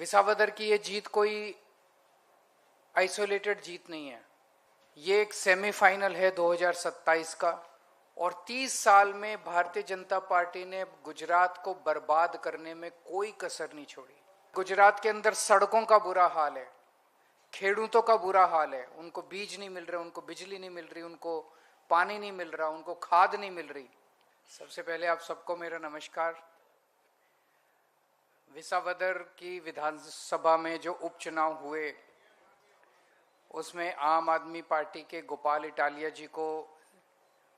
विसावदर की ये जीत कोई आइसोलेटेड जीत नहीं है। ये एक सेमीफाइनल है 2027 का और 30 साल में भारतीय जनता पार्टी ने गुजरात को बर्बाद करने में कोई कसर नहीं छोड़ी। गुजरात के अंदर सड़कों का बुरा हाल है, खेडूतों का बुरा हाल है, उनको बीज नहीं मिल रहे, उनको बिजली नहीं मिल रही, उनको पानी नहीं मिल रहा, उनको खाद नहीं मिल रही। सबसे पहले आप सबको मेरा नमस्कार। विसावदर की विधानसभा में जो उपचुनाव हुए उसमें आम आदमी पार्टी के गोपाल इटालिया जी को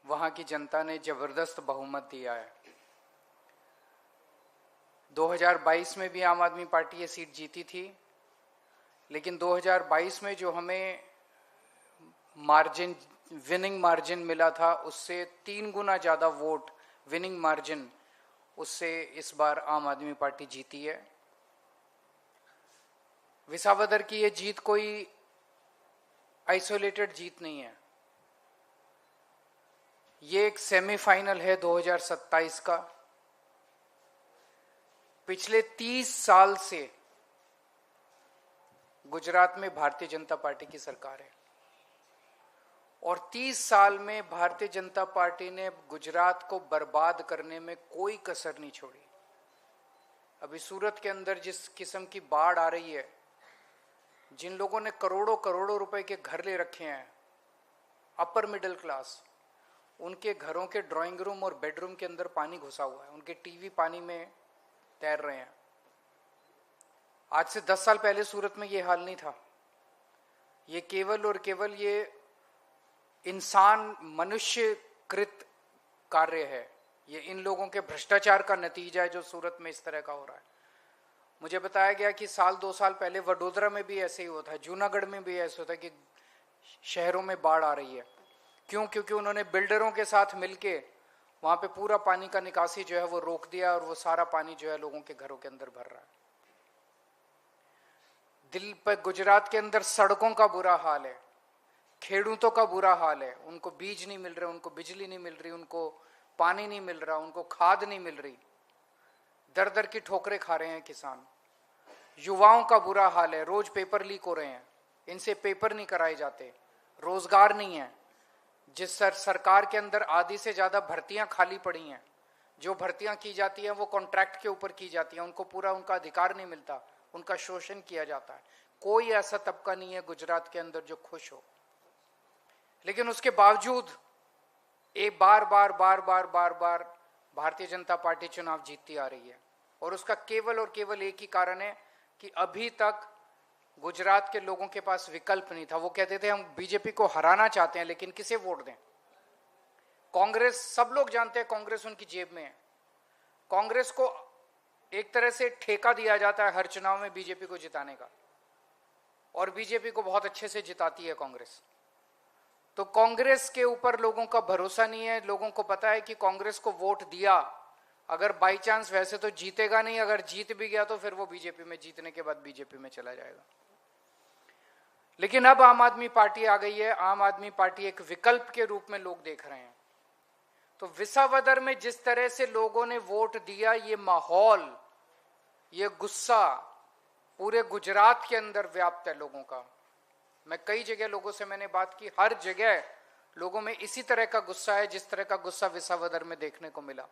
वहां की जनता ने जबरदस्त बहुमत दिया है। 2022 में भी आम आदमी पार्टी ये सीट जीती थी, लेकिन 2022 में जो हमें मार्जिन, विनिंग मार्जिन मिला था उससे 3 गुना ज्यादा वोट विनिंग मार्जिन, उससे इस बार आम आदमी पार्टी जीती है। विसावदर की ये जीत कोई आइसोलेटेड जीत नहीं है। ये एक सेमीफाइनल है 2027 का। पिछले 30 साल से गुजरात में भारतीय जनता पार्टी की सरकार है और 30 साल में भारतीय जनता पार्टी ने गुजरात को बर्बाद करने में कोई कसर नहीं छोड़ी। अभी सूरत के अंदर जिस किस्म की बाढ़ आ रही है, जिन लोगों ने करोड़ों करोड़ों रुपए के घर ले रखे हैं, अपर मिडिल क्लास, उनके घरों के ड्राइंग रूम और बेडरूम के अंदर पानी घुसा हुआ है, उनके टीवी पानी में तैर रहे हैं। आज से 10 साल पहले सूरत में ये हाल नहीं था। ये केवल और केवल ये इंसान मनुष्यकृत कार्य है। ये इन लोगों के भ्रष्टाचार का नतीजा है जो सूरत में इस तरह का हो रहा है। मुझे बताया गया कि 2 साल पहले वडोदरा में भी ऐसे ही होता है, जूनागढ़ में भी ऐसे होता है कि शहरों में बाढ़ आ रही है। क्यों? क्योंकि उन्होंने बिल्डरों के साथ मिलके वहां पे पूरा पानी का निकासी जो है वो रोक दिया और वो सारा पानी जो है लोगों के घरों के अंदर भर रहा है। दिल पर गुजरात के अंदर सड़कों का बुरा हाल है, खेडूतों का बुरा हाल है, उनको बीज नहीं मिल रहे, उनको बिजली नहीं मिल रही, उनको पानी नहीं मिल रहा, उनको खाद नहीं मिल रही। दर दर की ठोकरें खा रहे हैं किसान। युवाओं का बुरा हाल है, रोज पेपर लीक हो रहे हैं, इनसे पेपर नहीं कराए जाते, रोजगार नहीं है। जिस सरकार के अंदर आधी से ज्यादा भर्तियां खाली पड़ी हैं, जो भर्तियां की जाती हैं वो कॉन्ट्रैक्ट के ऊपर की जाती हैं, उनको पूरा उनका अधिकार नहीं मिलता, उनका शोषण किया जाता है। कोई ऐसा तबका नहीं है गुजरात के अंदर जो खुश हो। लेकिन उसके बावजूद एक बार बार भारतीय जनता पार्टी चुनाव जीतती आ रही है और उसका केवल और केवल एक ही कारण है कि अभी तक गुजरात के लोगों के पास विकल्प नहीं था। वो कहते थे हम बीजेपी को हराना चाहते हैं लेकिन किसे वोट दें। कांग्रेस, सब लोग जानते हैं कांग्रेस उनकी जेब में है। कांग्रेस को एक तरह से ठेका दिया जाता है हर चुनाव में बीजेपी को जिताने का, और बीजेपी को बहुत अच्छे से जिताती है कांग्रेस। तो कांग्रेस के ऊपर लोगों का भरोसा नहीं है। लोगों को पता है कि कांग्रेस को वोट दिया, अगर बाई चांस, वैसे तो जीतेगा नहीं, अगर जीत भी गया तो फिर वो बीजेपी में, जीतने के बाद बीजेपी में चला जाएगा। लेकिन अब आम आदमी पार्टी आ गई है। आम आदमी पार्टी एक विकल्प के रूप में लोग देख रहे हैं। तो विसावदर में जिस तरह से लोगों ने वोट दिया, ये माहौल, ये गुस्सा पूरे गुजरात के अंदर व्याप्त है लोगों का। मैं कई जगह लोगों से मैंने बात की, हर जगह लोगों में इसी तरह का गुस्सा है जिस तरह का गुस्सा विसावदर में देखने को मिला।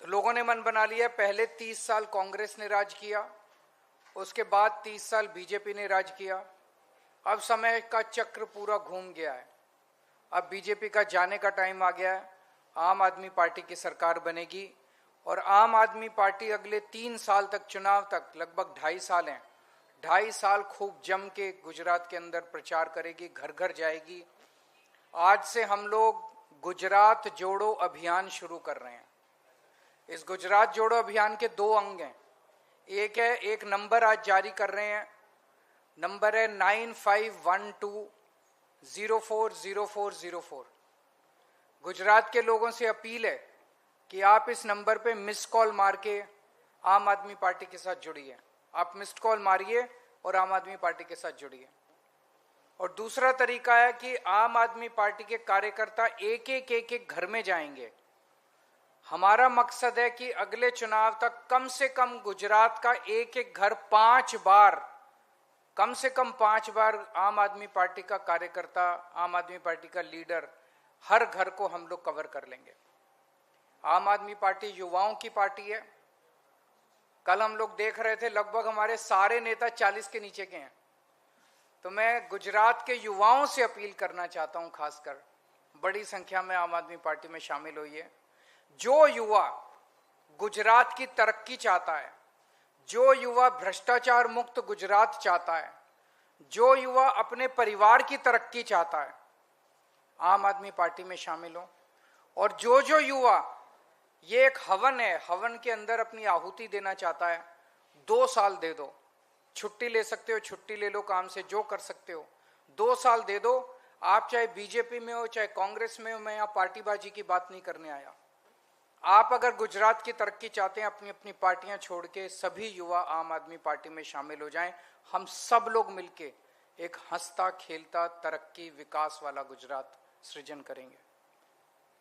तो लोगों ने मन बना लिया, पहले 30 साल कांग्रेस ने राज किया, उसके बाद 30 साल बीजेपी ने राज किया। अब समय का चक्र पूरा घूम गया है, अब बीजेपी का जाने का टाइम आ गया है। आम आदमी पार्टी की सरकार बनेगी और आम आदमी पार्टी अगले 3 साल तक, चुनाव तक लगभग 2.5 साल हैं, 2.5 साल खूब जम के गुजरात के अंदर प्रचार करेगी, घर घर जाएगी। आज से हम लोग गुजरात जोड़ो अभियान शुरू कर रहे हैं। इस गुजरात जोड़ो अभियान के 2 अंग हैं। एक नंबर आज जारी कर रहे हैं, नंबर है 9512040404। गुजरात के लोगों से अपील है कि आप इस नंबर पे मिस कॉल मार के आम आदमी पार्टी के साथ जुड़िए। आप मिस्ड कॉल मारिए और आम आदमी पार्टी के साथ जुड़िए। और दूसरा तरीका है कि आम आदमी पार्टी के कार्यकर्ता एक एक घर में जाएंगे, हमारा मकसद है कि अगले चुनाव तक कम से कम गुजरात का एक एक घर 5 बार, कम से कम 5 बार आम आदमी पार्टी का कार्यकर्ता, आम आदमी पार्टी का लीडर, हर घर को हम लोग कवर कर लेंगे। आम आदमी पार्टी युवाओं की पार्टी है। कल हम लोग देख रहे थे लगभग हमारे सारे नेता 40 के नीचे के हैं। तो मैं गुजरात के युवाओं से अपील करना चाहता हूं, खासकर बड़ी संख्या में आम आदमी पार्टी में शामिल होइए। जो युवा गुजरात की तरक्की चाहता है, जो युवा भ्रष्टाचार मुक्त गुजरात चाहता है, जो युवा अपने परिवार की तरक्की चाहता है, आम आदमी पार्टी में शामिल हो। और जो युवा, ये एक हवन है, हवन के अंदर अपनी आहुति देना चाहता है, 2 साल दे दो, छुट्टी ले सकते हो, छुट्टी ले लो काम से, जो कर सकते हो, 2 साल दे दो। आप चाहे बीजेपी में हो, चाहे कांग्रेस में हो, मैं यहाँ पार्टीबाजी की बात नहीं करने आया। आप अगर गुजरात की तरक्की चाहते हैं, अपनी अपनी पार्टियां छोड़ के सभी युवा आम आदमी पार्टी में शामिल हो जाएं। हम सब लोग मिलके एक हंसता खेलता तरक्की विकास वाला गुजरात सृजन करेंगे।